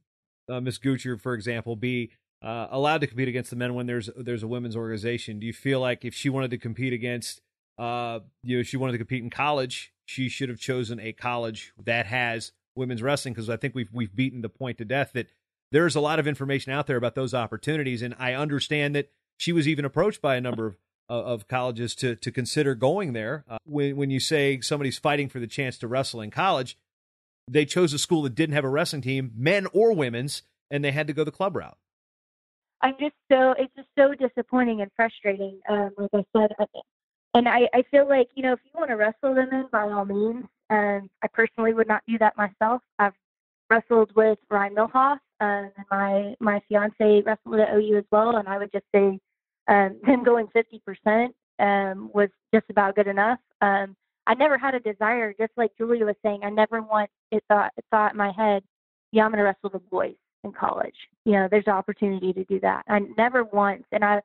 Miss Gucci, for example, be allowed to compete against the men when there's a women's organization? Do you feel like if she wanted to compete against, she wanted to compete in college, she should have chosen a college that has women's wrestling? Because I think we've beaten the point to death that there's a lot of information out there about those opportunities, and I understand that she was even approached by a number of colleges to consider going there. When you say somebody's fighting for the chance to wrestle in college, they chose a school that didn't have a wrestling team, men or women's, and they had to go the club route. It's just so disappointing and frustrating, like I said. And I feel like, if you want to wrestle women, by all means. I personally would not do that myself. I've wrestled with Ryan Milhoff, and my fiance wrestled at OU as well, and I would just say him going 50% was just about good enough. I never had a desire, just like Julia was saying, I never once thought in my head, yeah, I'm going to wrestle the boys in college. There's an opportunity to do that. I never once, and I've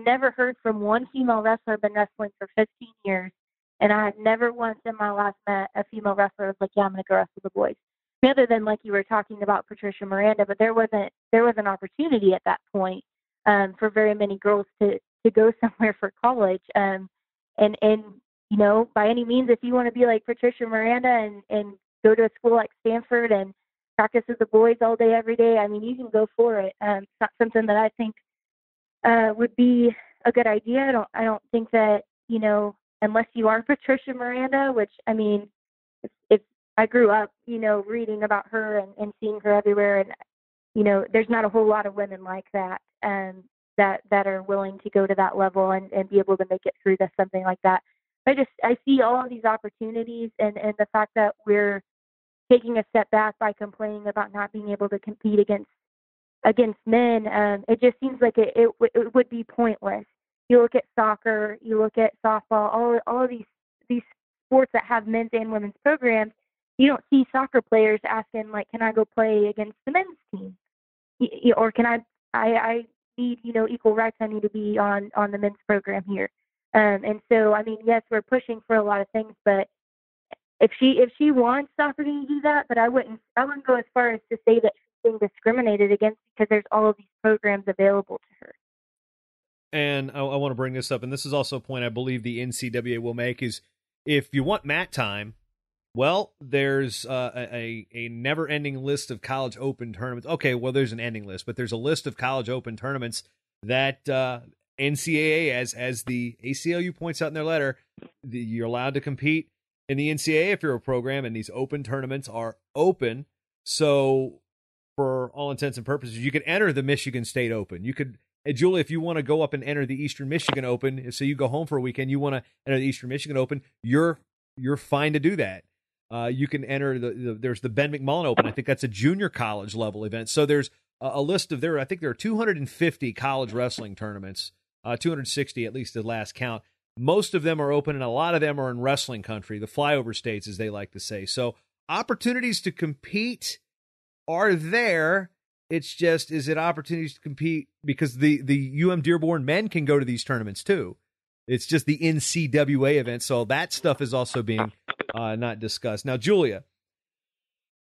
never heard from one female wrestler. I've been wrestling for 15 years, and I have never once in my life met a female wrestler who was like, yeah, I'm going to go wrestle the boys. Other than, like you were talking about, Patricia Miranda, but there was an opportunity at that point for very many girls to go somewhere for college. And by any means, if you want to be like Patricia Miranda and go to a school like Stanford and practice with the boys all day, every day, you can go for it. It's not something that I think would be a good idea. I don't think that, unless you are Patricia Miranda, which, if I grew up, reading about her and seeing her everywhere, and, there's not a whole lot of women like that, that are willing to go to that level and be able to make it through to something like that. I see all of these opportunities, and the fact that we're taking a step back by complaining about not being able to compete against men, it just seems like it would be pointless. You look at soccer, you look at softball, all of these sports that have men's and women's programs. You don't see soccer players asking, like, can I go play against the men's team? Or can I need, equal rights. I need to be on the men's program here. And so, yes, we're pushing for a lot of things, but if she wants soccer to do that, but I wouldn't go as far as to say that she's being discriminated against, because there's all of these programs available to her. And I want to bring this up, and this is also a point I believe the NCAA will make, is if you want mat time, well, there's a never-ending list of college open tournaments. Okay, well, there's an ending list, but there's a list of college open tournaments that NCAA, as the ACLU points out in their letter, you're allowed to compete in the NCAA if you're a program, and these open tournaments are open. So for all intents and purposes, you could enter the Michigan State Open. You could, Julie, if you want to go up and enter the Eastern Michigan Open, so you go home for a weekend, you want to enter the Eastern Michigan Open, you're fine to do that. You can enter there's the Ben McMullen Open. I think that's a junior college level event. So there's a list of I think there are 250 college wrestling tournaments, 260 at least at last count. Most of them are open, and a lot of them are in wrestling country, the flyover states, as they like to say. So opportunities to compete are there. It's just, is it opportunities to compete because the Dearborn men can go to these tournaments too. It's just the NCWA event, so that stuff is also being not discussed. Now, Julia,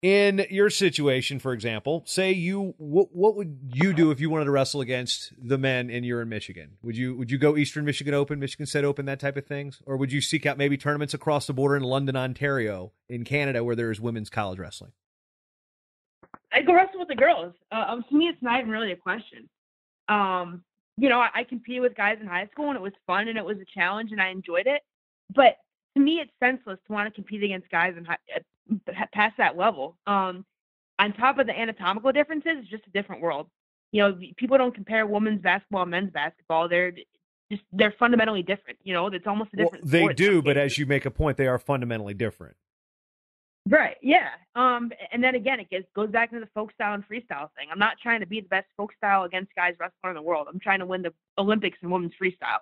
in your situation, for example, say what would you do if you wanted to wrestle against the men and you're in Michigan? Would you go Eastern Michigan Open, Michigan State Open, that type of things? Or would you seek out maybe tournaments across the border in London, Ontario, in Canada, where there is women's college wrestling? I'd go wrestle with the girls. To me, it's not even really a question. I competed with guys in high school, and it was fun, and it was a challenge, and I enjoyed it. But to me, it's senseless to want to compete against guys past that level. On top of the anatomical differences, it's just a different world. People don't compare women's basketball and men's basketball. They're fundamentally different. It's almost a different sport. They do, but as cases. you make a point, they are fundamentally different. Right, yeah. And then again, it goes back to the folk style and freestyle thing. I'm not trying to be the best folk style against guys wrestling in the world. I'm trying to win the Olympics in women's freestyle.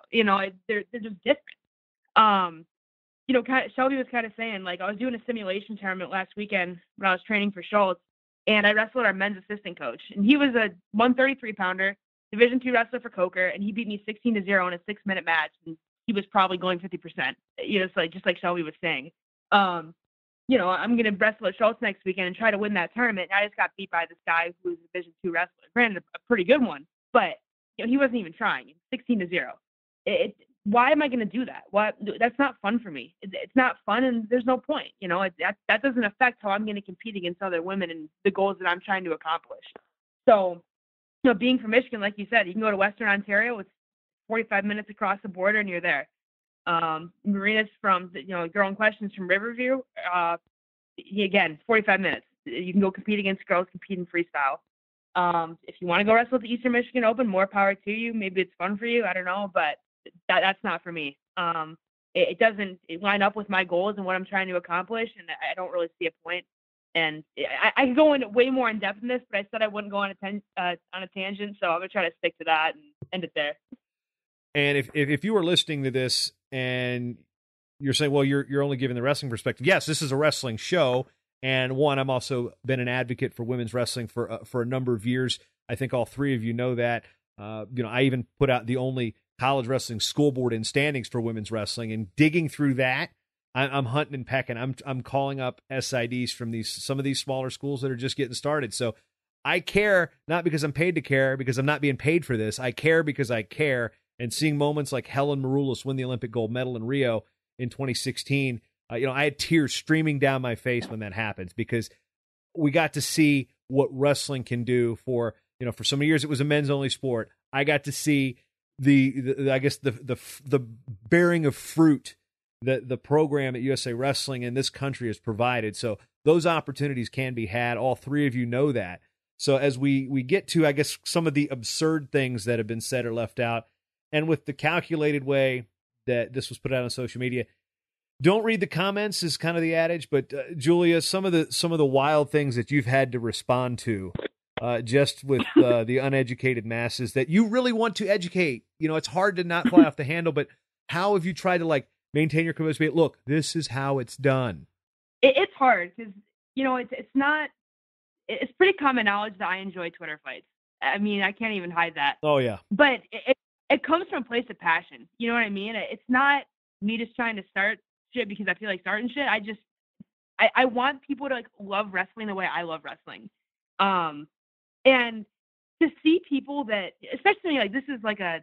They're just different. Shelby was kind of saying, like, I was doing a simulation tournament last weekend when I was training for Schultz, and I wrestled our men's assistant coach. And he was a 133-pounder, Division II wrestler for Coker, and he beat me 16-0 in a 6-minute match. And he was probably going 50%, just like Shelby was saying. I'm going to wrestle at Schultz next weekend and try to win that tournament. And I just got beat by this guy who was a Division II wrestler. Granted, a pretty good one, but he wasn't even trying. 16-0. Why am I going to do that? That's not fun for me. It's not fun, and there's no point. That doesn't affect how I'm going to compete against other women and the goals that I'm trying to accomplish. So, being from Michigan, like you said, you can go to Western Ontario. It's 45 minutes across the border, and you're there. Marina's from, girl in question's from Riverview. Again, 45 minutes. You can go compete against girls, compete in freestyle. If you want to go wrestle at the Eastern Michigan Open, more power to you. Maybe it's fun for you. I don't know, but that's not for me. It doesn't line up with my goals and what I'm trying to accomplish, and I don't really see a point. And I could go into way more in depth in this, but I said I wouldn't go on a tangent, so I'm gonna try to stick to that and end it there. And if you were listening to this and you're saying, well, you're only giving the wrestling perspective. Yes, this is a wrestling show. And I'm also been an advocate for women's wrestling for a number of years. I think all three of you know that. I even put out the only college wrestling school board in standings for women's wrestling, and digging through that, I'm hunting and pecking. I'm calling up SIDs from some of these smaller schools that are just getting started. So I care, not because I'm paid to care, because I'm not being paid for this. I care because I care. And seeing moments like Helen Maroulis win the Olympic gold medal in Rio in 2016, I had tears streaming down my face when that happens, because we got to see what wrestling can do for so many years it was a men's only sport. I got to see the bearing of fruit that the program at USA Wrestling in this country has provided. So those opportunities can be had. All three of you know that. So as we get to, I guess, some of the absurd things that have been said or left out, and with the calculated way that this was put out on social media, don't read the comments is kind of the adage. But Julia, some of the wild things that you've had to respond to, just with the uneducated masses that you really want to educate. It's hard to not fly off the handle. But how have you tried to maintain your commitment? Look, this is how it's done. It's hard because it's not. It's pretty common knowledge that I enjoy Twitter fights. I mean, I can't even hide that. Oh yeah. But it comes from a place of passion. You know what I mean? It's not me just trying to start shit because I feel like starting shit. I want people to love wrestling the way I love wrestling. And to see people that, especially this is I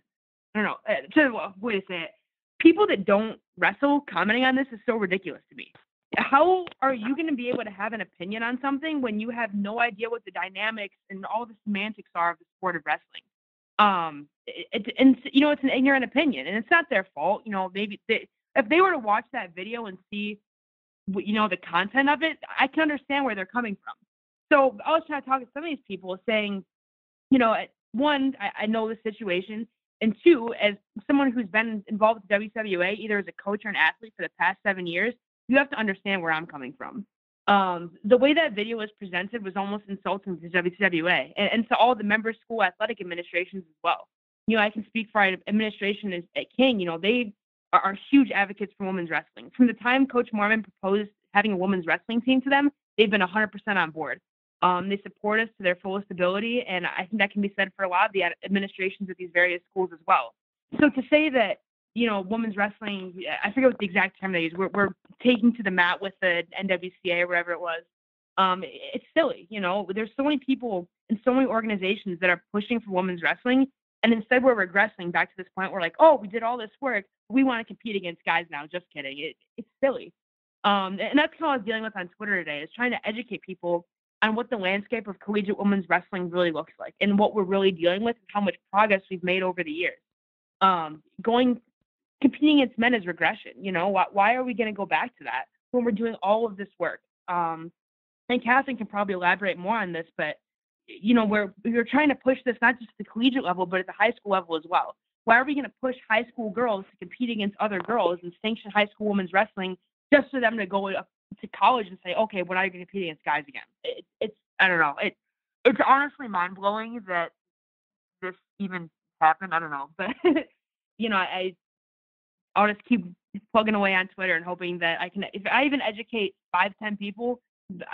don't know, way to say it. People that don't wrestle commenting on this is so ridiculous to me. How are you going to be able to have an opinion on something when you have no idea what the dynamics and all the semantics are of the sport of wrestling? It's an ignorant opinion, and it's not their fault. Maybe if they were to watch that video and see, the content of it, I can understand where they're coming from. So I was trying to talk to some of these people saying, one, I know the situation, and two, as someone who's been involved with WWA, either as a coach or an athlete for the past 7 years, you have to understand where I'm coming from. The way that video was presented was almost insulting to WCWA and to all the member school athletic administrations as well. You know, I can speak for our administration at King. You know, they are huge advocates for women's wrestling. From the time Coach Mormon proposed having a women's wrestling team to them, they've been 100% on board. They support us to their fullest ability, and I think that can be said for a lot of the administrations at these various schools as well. So to say that, you know, women's wrestling, I forget what the exact term they use, we're taking to the mat with the NWCA or whatever it was, it's silly. You know, there's so many people and so many organizations that are pushing for women's wrestling, and instead we're regressing back to this point where, like, oh, we did all this work, we want to compete against guys now. Just kidding. It's silly. And that's how I was dealing with on Twitter today, is trying to educate people on what the landscape of collegiate women's wrestling really looks like and what we're really dealing with and how much progress we've made over the years. Competing against men is regression. You know, why are we going to go back to that when we're doing all of this work? And Catherine can probably elaborate more on this, but, you know, we're trying to push this not just at the collegiate level, but at the high school level as well. Why are we going to push high school girls to compete against other girls and sanction high school women's wrestling just for them to go up to college and say, okay, we're not going to compete against guys again? It's I don't know. It's honestly mind-blowing that this even happened. I don't know. But, you know, I'll just keep plugging away on Twitter and hoping that I can, if I even educate 5-10 people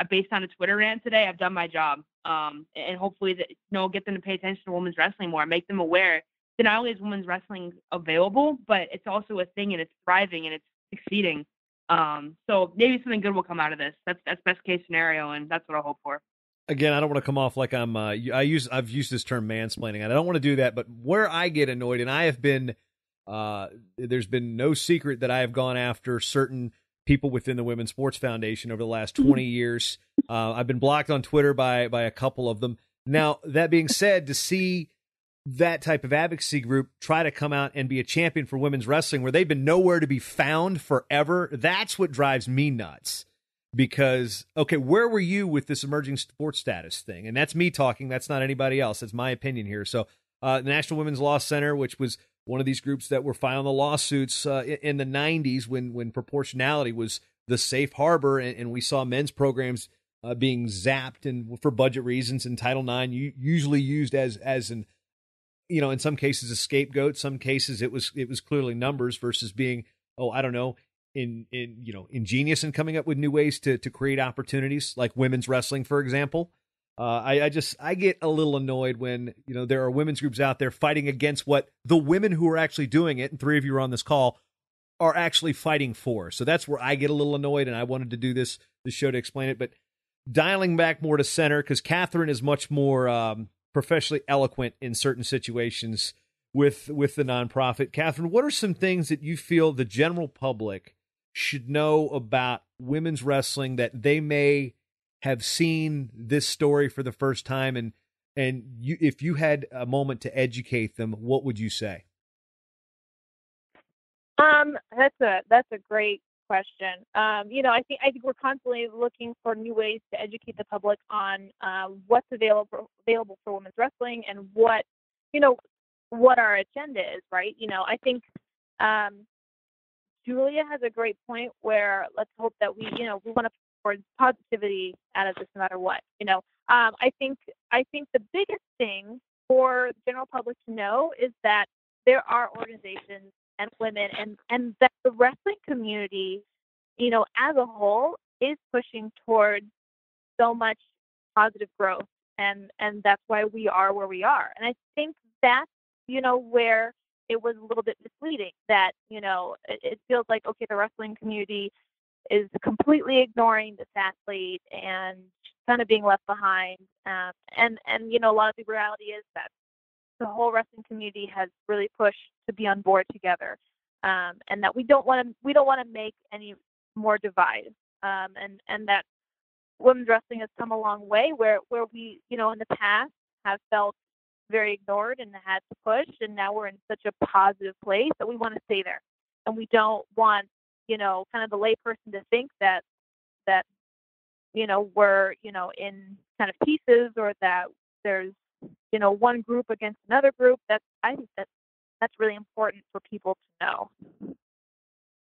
based on a Twitter rant today, I've done my job. And hopefully that, you know, get them to pay attention to women's wrestling more, make them aware that not only is women's wrestling available, but it's also a thing and it's thriving and it's succeeding. So maybe something good will come out of this. That's best case scenario, and that's what I'll hope for. Again, I don't want to come off like I've used this term mansplaining, and I don't want to do that, but where I get annoyed, and I have been, there's been no secret that I have gone after certain people within the Women's Sports Foundation over the last 20 years. I've been blocked on Twitter by a couple of them. Now, that being said, to see that type of advocacy group try to come out and be a champion for women's wrestling where they've been nowhere to be found forever, that's what drives me nuts. Because, okay, where were you with this emerging sports status thing? And that's me talking. That's not anybody else. That's my opinion here. So the National Women's Law Center, which was one of these groups that were filing the lawsuits in the 90s when proportionality was the safe harbor, and we saw men's programs being zapped and for budget reasons, and Title IX usually used as an, you know, in some cases a scapegoat. Some cases it was clearly numbers versus being, ingenious in coming up with new ways to create opportunities, like women's wrestling, for example. I get a little annoyed when, you know, there are women's groups out there fighting against what the women who are actually doing it, and 3 of you are on this call, are actually fighting for. So that's where I get a little annoyed, and I wanted to do this show to explain it. But dialing back more to center, because Catherine is much more professionally eloquent in certain situations with the nonprofit. Catherine, what are some things that you feel the general public should know about women's wrestling that they may have seen this story for the first time, and if you had a moment to educate them, what would you say? That's a great question. You know, I think we're constantly looking for new ways to educate the public on what's available for women's wrestling and what our agenda is, right? You know, I think Julia has a great point where let's hope that we want to put positivity out of this no matter what. You know, I think the biggest thing for the general public to know is that there are organizations and women and that the wrestling community, you know, as a whole is pushing towards so much positive growth, and that's why we are where we are. And I think that's, you know, where it was a little bit misleading, that, you know, it feels like, okay, the wrestling community is completely ignoring this athlete and kind of being left behind. And you know, a lot of the reality is that the whole wrestling community has really pushed to be on board together, and that we don't want to make any more divide. And that women's wrestling has come a long way where we, you know, in the past have felt very ignored and had to push, and now we're in such a positive place that we want to stay there, and we don't want, you know, kind of the layperson to think that you know, we're, you know, in kind of pieces, or that there's, you know, one group against another group. I think that's really important for people to know.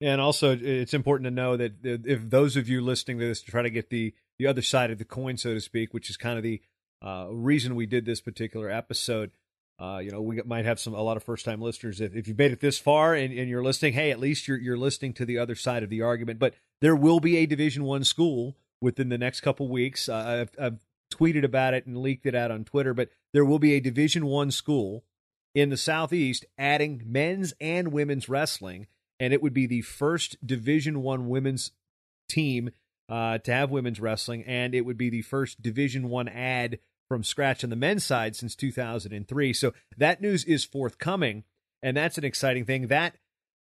And also, it's important to know that if those of you listening to this to try to get the other side of the coin, so to speak, which is kind of the reason we did this particular episode, we might have a lot of first-time listeners. If you've made it this far and you're listening, hey, at least you're listening to the other side of the argument. But there will be a Division I school within the next couple weeks. I've tweeted about it and leaked it out on Twitter, but there will be a Division I school in the Southeast adding men's and women's wrestling. And it would be the first Division I women's team to have women's wrestling, and it would be the first Division I ad from scratch on the men's side since 2003. So that news is forthcoming, and that's an exciting thing. That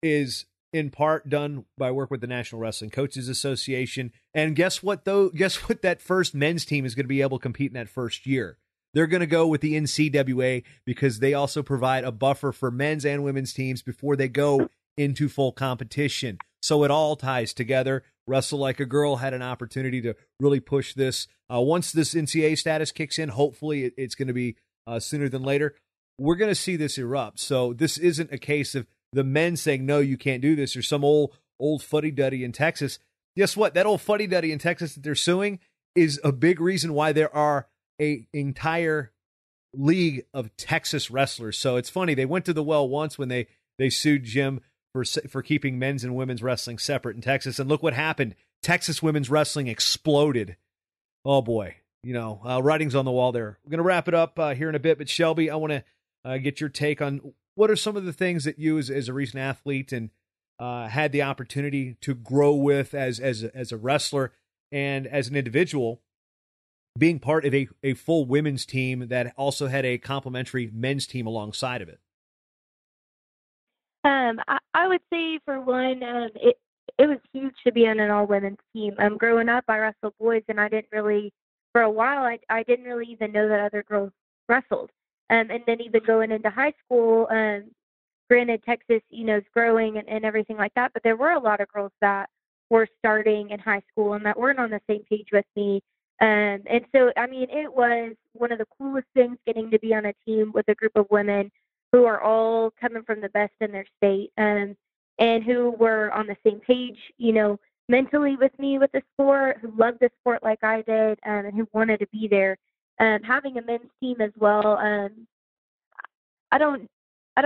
is in part done by work with the National Wrestling Coaches Association. And guess what, though? Guess what? That first men's team is going to be able to compete in that first year. They're going to go with the NCWA because they also provide a buffer for men's and women's teams before they go into full competition. So it all ties together. Wrestle Like a Girl had an opportunity to really push this. Once this NCAA status kicks in, hopefully it's going to be sooner than later, we're going to see this erupt. So this isn't a case of the men saying, no, you can't do this, or some old fuddy-duddy in Texas. Guess what? That old fuddy-duddy in Texas that they're suing is a big reason why there are an entire league of Texas wrestlers. So it's funny. They went to the well once when they sued Jim for keeping men's and women's wrestling separate in Texas. And look what happened. Texas women's wrestling exploded. Oh, boy. Writing's on the wall there. We're going to wrap it up here in a bit. But, Shelby, I want to get your take on what are some of the things that you as a recent athlete and had the opportunity to grow with as a wrestler and as an individual, being part of a full women's team that also had a complementary men's team alongside of it? I would say, for one, it was huge to be on an all-women's team. Growing up, I wrestled boys, and I didn't really, for a while, I didn't really even know that other girls wrestled. And then even going into high school, granted, Texas, is growing and everything like that, but there were a lot of girls that were starting in high school and that weren't on the same page with me. And so, it was one of the coolest things getting to be on a team with a group of women who are all coming from the best in their state, and who were on the same page, mentally with me with the sport, who loved the sport like I did, and who wanted to be there. Having a men's team as well, I don't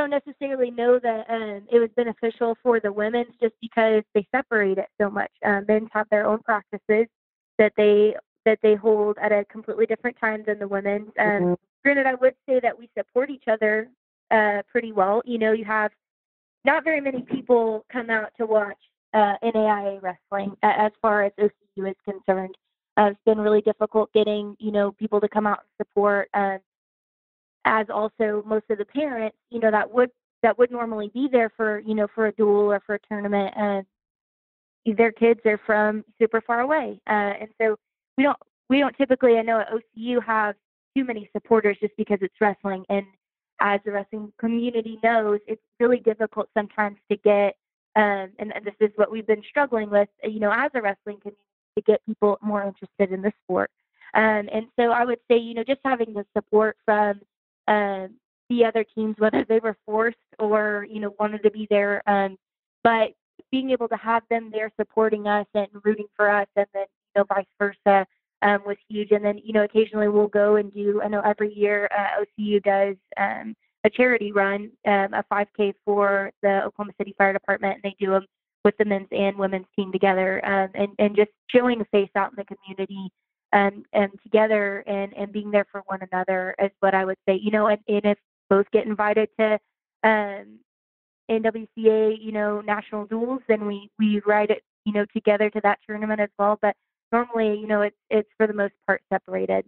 necessarily know that it was beneficial for the women's just because they separate it so much. Men's have their own practices that they hold at a completely different time than the women's. Granted, I would say that we support each other pretty well. You have not very many people come out to watch NAIA wrestling as far as OCU is concerned. It's been really difficult getting, people to come out and support, as also most of the parents, that would normally be there for a duel or for a tournament, and their kids are from super far away. And so we don't typically, I know at OCU, have too many supporters just because it's wrestling. And as the wrestling community knows, it's really difficult sometimes to get, and this is what we've been struggling with, as a wrestling community, to get people more interested in the sport. And so I would say, just having the support from the other teams, whether they were forced or, wanted to be there, but being able to have them there supporting us and rooting for us, and then, vice versa, was huge. And then, occasionally we'll go and do, I know every year OCU does a charity run, a 5K for the Oklahoma City Fire Department, and they do them with the men's and women's team together, and just showing a face out in the community, and together, and being there for one another is what I would say. And if both get invited to NWCA, national duels, then we ride it, together to that tournament as well. But normally, it's for the most part separated.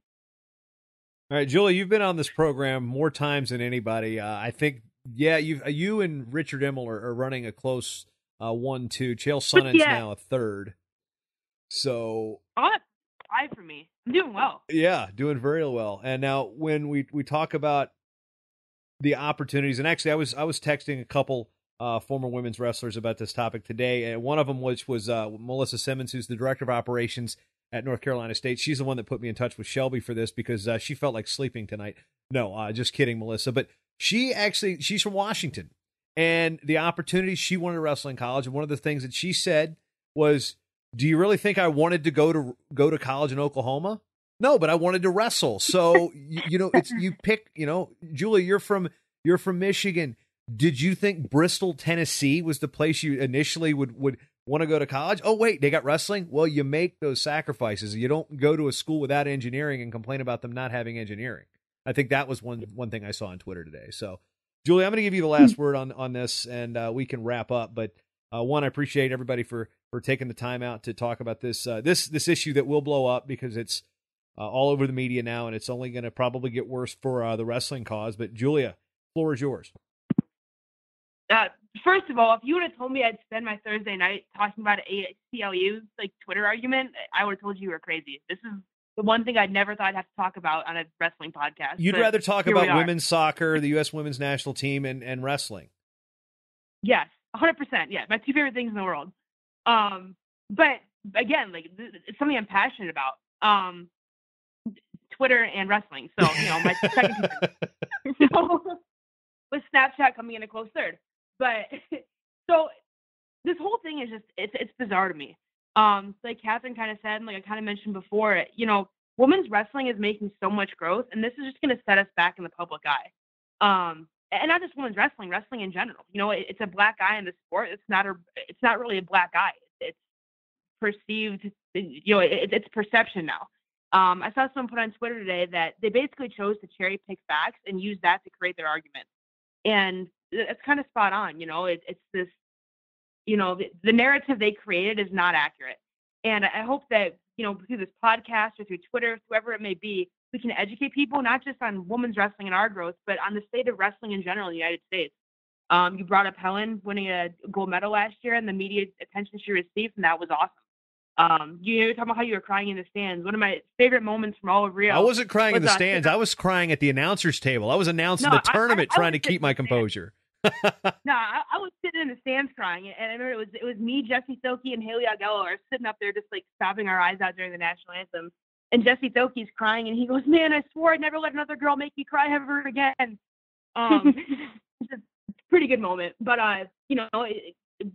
All right, Julie, you've been on this program more times than anybody. I think, you and Richard Immel are running a close 1-2. Chael Sonnen's now a third. So that's 5 for me. I'm doing well. Yeah, doing very well. And now when we talk about the opportunities, and actually I was texting a couple former women's wrestlers about this topic today, and one of them was Melissa Simmons, who's the director of operations at North Carolina State. She's the one that put me in touch with Shelby for this because she felt like sleeping tonight. No, just kidding, Melissa. But she's from Washington, and the opportunity. She wanted to wrestle in college, and one of the things that she said was, "Do you really think I wanted to go to college in Oklahoma? No, but I wanted to wrestle." So it's you pick. Julia, you're from Michigan. Did you think Bristol, Tennessee was the place you initially would want to go to college? Oh, wait, they got wrestling? Well, you make those sacrifices. You don't go to a school without engineering and complain about them not having engineering. I think that was one thing I saw on Twitter today. So, Julia, I'm going to give you the last word on this, and we can wrap up. But one, I appreciate everybody for taking the time out to talk about this issue that will blow up because it's all over the media now, and it's only going to probably get worse for the wrestling cause. But, Julia, floor is yours. First of all, if you would have told me I'd spend my Thursday night talking about ACLU's Twitter argument, I would have told you were crazy. This is the one thing I never thought I'd have to talk about on a wrestling podcast. You'd rather talk about women's soccer, the U.S. women's national team, and wrestling. Yes, 100%. Yeah, my two favorite things in the world. But again, it's something I'm passionate about. Twitter and wrestling. So my second two. With Snapchat coming in a close third. But so this whole thing is just it's bizarre to me. Like Catherine kind of said, and like I kind of mentioned before, women's wrestling is making so much growth, and this is just going to set us back in the public eye. And not just women's wrestling in general. It's a black eye in the sport. It's not really a black eye. It's perceived. It's perception now. I saw someone put on Twitter today that they basically chose to cherry pick facts and use that to create their argument. And it's kind of spot on, it's this, the narrative they created is not accurate. And I hope that, through this podcast or through Twitter, whoever it may be, we can educate people, not just on women's wrestling and our growth, but on the state of wrestling in general in the United States. You brought up Helen winning a gold medal last year and the media attention she received, and that was awesome. You were talking about how you were crying in the stands. One of my favorite moments from all of Rio. I wasn't crying in the stands. I was crying at the announcer's table. I was announcing the tournament, trying to keep my composure. No, I was sitting in the stands crying, and I remember it was me, Jesse Thoki, and Haley Agello are sitting up there just sobbing our eyes out during the national anthem. And Jesse Thoki's crying, and he goes, "Man, I swore I'd never let another girl make me cry ever again." It's a pretty good moment, but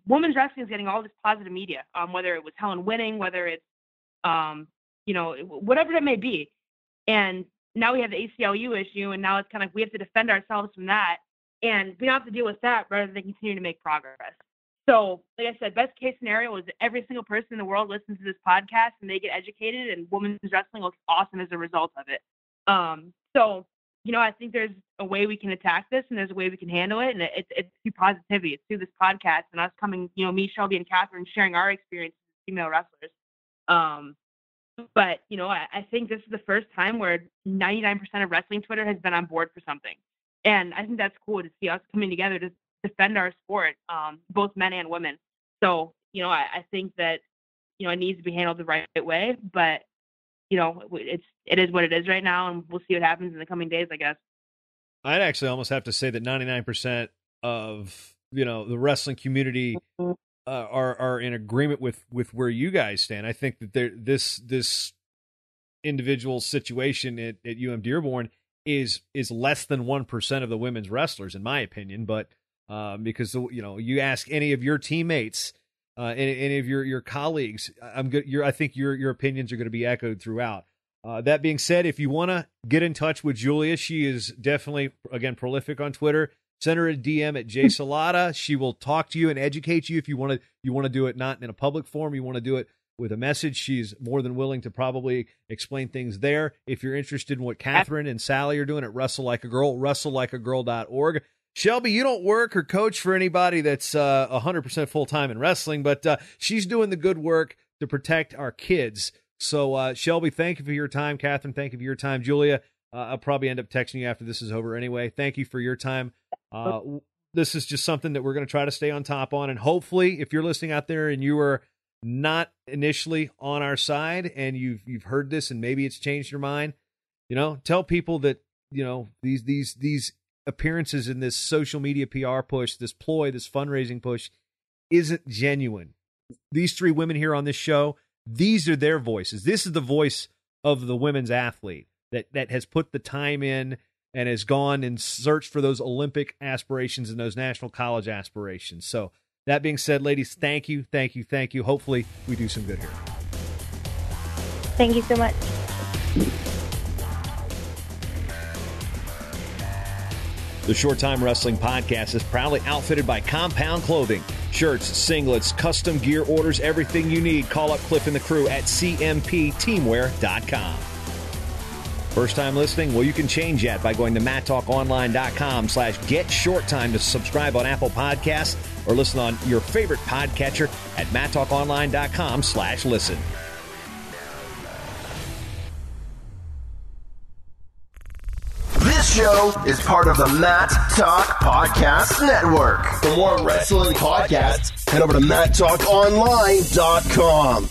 women's wrestling is getting all this positive media, whether it was Helen winning, whether it's, whatever it may be. And now we have the ACLU issue, and now it's kind of we have to defend ourselves from that. And we don't have to deal with that rather than continue to make progress. So, like I said, best case scenario is every single person in the world listens to this podcast and they get educated, and women's wrestling looks awesome as a result of it. So, I think there's a way we can attack this, and there's a way we can handle it, and it's through positivity. It's through this podcast and us coming, me, Shelby, and Catherine sharing our experiences as female wrestlers. But, I think this is the first time where 99% of wrestling Twitter has been on board for something. And I think that's cool to see us coming together to defend our sport, both men and women. So, I think that, it needs to be handled the right way, but, it is what it is right now, and we'll see what happens in the coming days, I guess. I'd actually almost have to say that 99% of, the wrestling community are in agreement with where you guys stand. I think that this individual situation at UM Dearborn is less than 1% of the women's wrestlers, in my opinion. But because you ask any of your teammates, any of your colleagues, I think your opinions are going to be echoed throughout. That being said, if you want to get in touch with Julia, she is definitely, again, prolific on Twitter. Send her a DM at jsalata. She will talk to you and educate you if you want to do it not in a public forum. You want to do it with a message. She's more than willing to probably explain things there. If you're interested in what Catherine and Sally are doing at Wrestle Like a Girl, wrestlelikeagirl.org. Shelby, you don't work or coach for anybody that's 100% full-time in wrestling, but she's doing the good work to protect our kids. So, Shelby, thank you for your time. Catherine, thank you for your time. Julia, I'll probably end up texting you after this is over anyway. Thank you for your time. This is just something that we're going to try to stay on top on, and hopefully, if you're listening out there and you are not initially on our side and you've heard this and maybe it's changed your mind, tell people that, these appearances in this social media PR push, this ploy, this fundraising push isn't genuine. These three women here on this show, these are their voices. This is the voice of the women's athlete that has put the time in, and has gone and searched for those Olympic aspirations and those national college aspirations. So that being said, ladies, thank you. Hopefully we do some good here. Thank you so much. The Short Time Wrestling Podcast is proudly outfitted by Compound Clothing. Shirts, singlets, custom gear orders, everything you need. Call up Cliff and the crew at cmpteamwear.com. First time listening? Well, you can change that by going to MattTalkOnline.com/GetShortTime to subscribe on Apple Podcasts or listen on your favorite podcatcher at MattTalkOnline.com/listen. This show is part of the Matt Talk Podcast Network. For more wrestling podcasts, head over to MattTalkOnline.com.